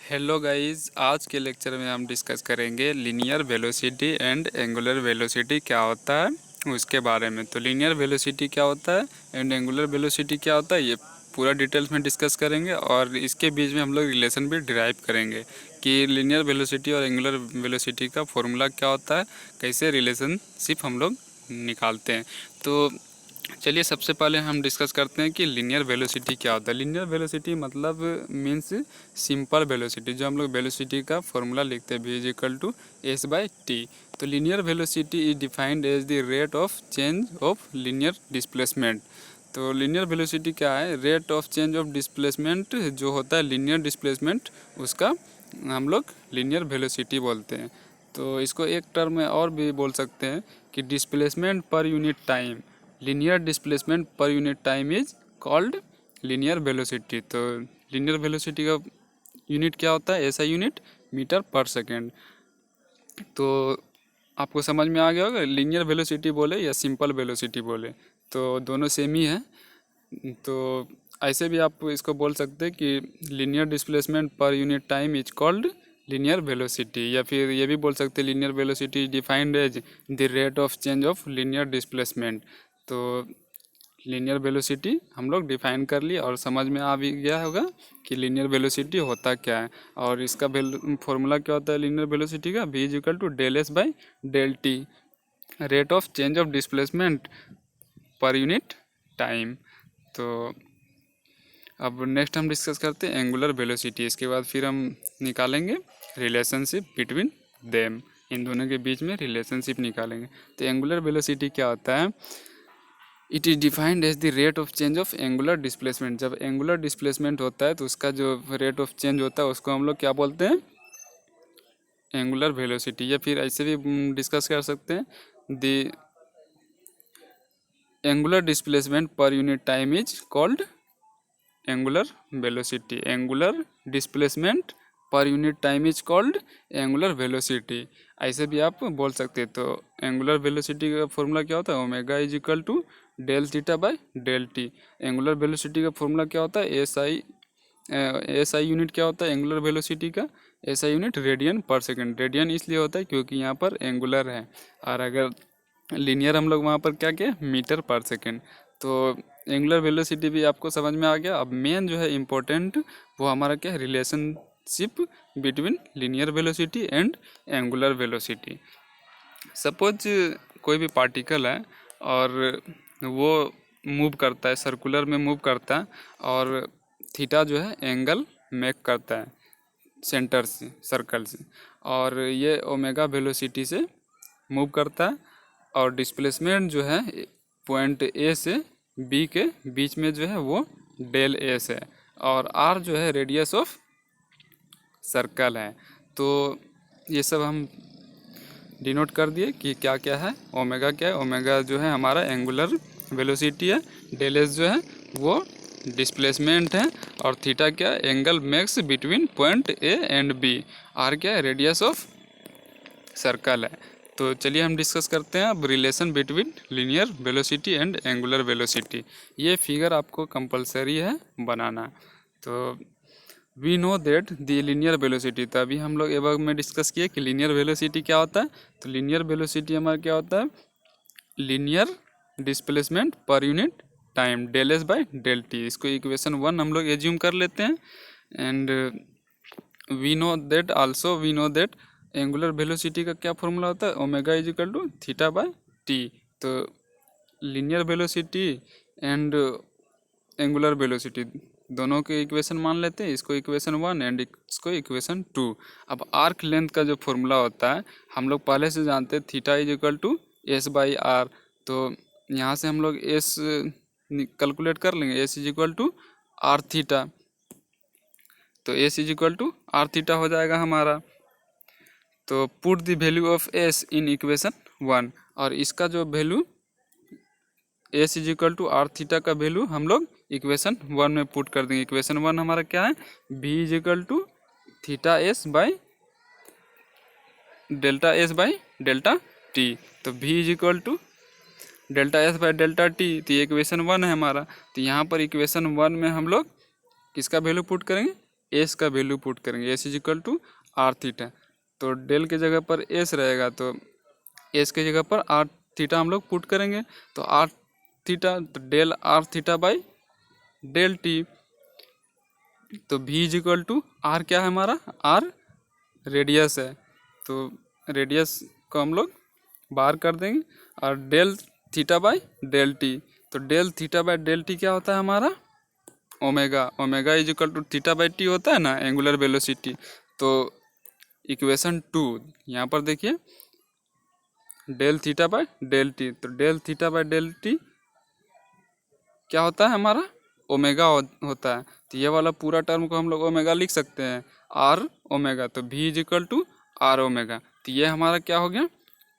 Hello guys, आज के lecture में हम डिस्कस करेंगे linear velocity and angular velocity क्या होता है उसके बारे में। तो लीनियर वेलोसिटी क्या होता है एंड एंगुलर वेलोसिटी क्या होता है, ये पूरा डिटेल्स में डिस्कस करेंगे और इसके बीच में हम लोग रिलेशन भी डिराइव करेंगे कि लीनियर वेलोसिटी और एंगुलर वेलोसिटी का फॉर्मूला क्या होता है, कैसे रिलेशनशिप हम लोग निकालते हैं। तो चलिए सबसे पहले हम डिस्कस करते हैं कि लीनियर वेलोसिटी क्या होता है। लीनियर वेलोसिटी मतलब मीन्स सिंपल वेलोसिटी, जो हम लोग वेलोसिटी का फॉर्मूला लिखते हैं v=s/t। तो linear velocity is defined as the rate of change of linear displacement. तो लीनियर वेलोसिटी क्या है, rate of change of displacement जो होता है लीनियर डिस्प्लेसमेंट, उसका हम लोग लीनियर वेलोसिटी बोलते हैं। तो इसको एक टर्म में और भी बोल सकते हैं कि डिस्प्लेसमेंट पर यूनिट टाइम, लीनियर डिस्प्लेसमेंट पर unit time is called linear velocity. तो लीनियर वेलोसिटी का यूनिट क्या होता है, ऐसा यूनिट मीटर पर सेकेंड। तो आपको समझ में आ गया होगा, लीनियर वेलोसिटी बोले या सिंपल वेलोसिटी बोले तो दोनों सेम ही है। तो ऐसे भी आप इसको बोल सकते हैं कि लीनियर डिस्प्लेसमेंट पर unit time is called linear velocity, या फिर ये भी बोल सकते हैं linear velocity defined as the rate of change of linear displacement. तो लीनियर वेलोसिटी हम लोग डिफाइन कर लिए और समझ में आ भी गया होगा कि लीनियर वेलोसिटी होता क्या है और इसका फॉर्मूला क्या होता है लीनियर वेलोसिटी का, v=del s/del t, rate of change of displacement पर यूनिट टाइम। तो अब नेक्स्ट हम डिस्कस करते हैं एंगुलर वेलोसिटी। इसके बाद फिर हम निकालेंगे रिलेशनशिप बिटवीन देम, इन दोनों के बीच में रिलेशनशिप निकालेंगे। तो एंगुलर वेलोसिटी क्या होता है, it is defined as the rate of change of angular displacement. जब एंगुलर डिस्प्लेसमेंट होता है तो उसका जो रेट ऑफ चेंज होता है उसको हम लोग क्या बोलते हैं, एंगुलर वेलोसिटी। या फिर ऐसे भी डिस्कस कर सकते हैं, द एंगुलर डिस्प्लेसमेंट पर unit time is called angular velocity. Angular displacement पर unit time is called angular velocity, ऐसे भी आप बोल सकते हैं। तो एंगुलर वेलोसिटी का फॉर्मूला क्या होता है, ω=del θ/del t। Angular velocity का फॉर्मूला क्या होता है, एस आई यूनिट क्या होता है एंगुलर वेलोसिटी का, एस आई यूनिट रेडियन पर सेकेंड। रेडियन इसलिए होता है क्योंकि यहाँ पर एंगुलर है, और अगर लीनियर हम लोग वहाँ पर क्या किया, मीटर पर सेकेंड। तो एंगुलर वेलोसिटी भी आपको समझ में आ गया। अब मेन जो है इम्पोर्टेंट वो हमारा क्या है, relationship between linear velocity and angular velocity. Suppose कोई भी पार्टिकल है और वो मूव करता है, सर्कुलर में मूव करता है, और थीटा जो है एंगल मेक करता है सेंटर से, सर्कल से, और ये ओमेगा वेलोसिटी से मूव करता है, और डिस्प्लेसमेंट जो है पॉइंट ए से बी के बीच में जो है वो डेल एस है, और आर जो है रेडियस ऑफ सर्कल है। तो ये सब हम डिनोट कर दिए कि क्या क्या है, ओमेगा क्या है, ओमेगा जो है हमारा एंगुलर वेलोसिटी है, डेल एस जो है वो डिस्प्लेसमेंट है, और थीटा क्या है, angle makes between point A and B, R क्या है, रेडियस ऑफ सर्कल है। तो चलिए हम डिस्कस करते हैं अब relation between linear velocity and angular velocity. ये फिगर आपको कंपलसरी है बनाना। तो we know that the linear velocity, तो अभी हम लोग एवं में डिस्कस किए कि लीनियर वेलोसिटी क्या होता है। तो लीनियर वेलोसिटी हमारा क्या होता है, लीनियर डिस्प्लेसमेंट पर unit time, del S by del T. इसको इक्वेशन 1 हम लोग एज्यूम कर लेते हैं। And we know that angular velocity का क्या फॉर्मूला होता है, ω=θ/t। तो linear velocity and angular velocity दोनों के इक्वेशन मान लेते हैं, इसको इक्वेशन 1 एंड इसको इक्वेशन 2। अब आर्क लेंथ का जो फॉर्मूला होता है हम लोग पहले से जानते हैं, θ=s/r। तो यहाँ से हम लोग s कैलकुलेट कर लेंगे, s=r थीटा। तो s=r थीटा हो जाएगा हमारा। तो put the value of s in equation 1, और इसका जो वैल्यू s=r थीटा का वैल्यू हम लोग इक्वेशन 1 में पुट कर देंगे। इक्वेशन 1 हमारा क्या है, v=θs/डेल्टा तो v=डेल्टा/डेल्टा t, तो ये इक्वेशन 1 है हमारा। तो यहाँ पर इक्वेशन 1 में हम लोग किसका वैल्यू पुट करेंगे, एस का वैल्यू पुट करेंगे, S is equal to R theta. तो डेल के जगह पर एस रहेगा, तो एस के जगह पर आर थीटा हम लोग पुट करेंगे। तो आर थीटा, तो del R theta by del T. तो v is equal to R क्या है हमारा, आर रेडियस है, तो रेडियस को हम लोग बाहर कर देंगे, और del theta by del T. तो del theta by del t क्या होता है हमारा, omega. Omega is equal to theta by t होता है ना, एंगुलर वेलोसिटी। तो इक्वेशन 2 यहाँ पर देखिए, del theta by del T. तो del theta by del t क्या होता है हमारा, ओमेगा होता है। तो ये वाला पूरा टर्म को हम लोग ओमेगा लिख सकते हैं, आर ओमेगा। तो v is equal to R omega. तो ये हमारा क्या हो गया,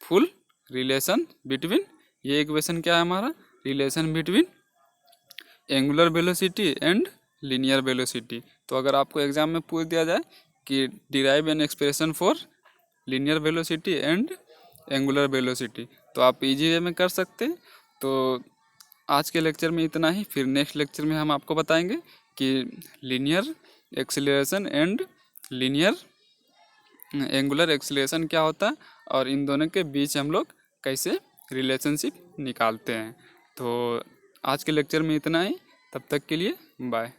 फुल रिलेशन बिटवीन, ये इक्वेशन क्या है हमारा, relation between angular velocity and linear velocity. तो अगर आपको एग्जाम में पूछ दिया जाए कि derive an expression for linear velocity and angular velocity, तो आप इजी वे में कर सकते हैं। तो आज के लेक्चर में इतना ही, फिर नेक्स्ट लेक्चर में हम आपको बताएंगे कि linear acceleration and linear angular acceleration क्या होता है, और इन दोनों के बीच हम लोग कैसे रिलेशनशिप निकालते हैं। तो आज के लेक्चर में इतना ही, तब तक के लिए बाय।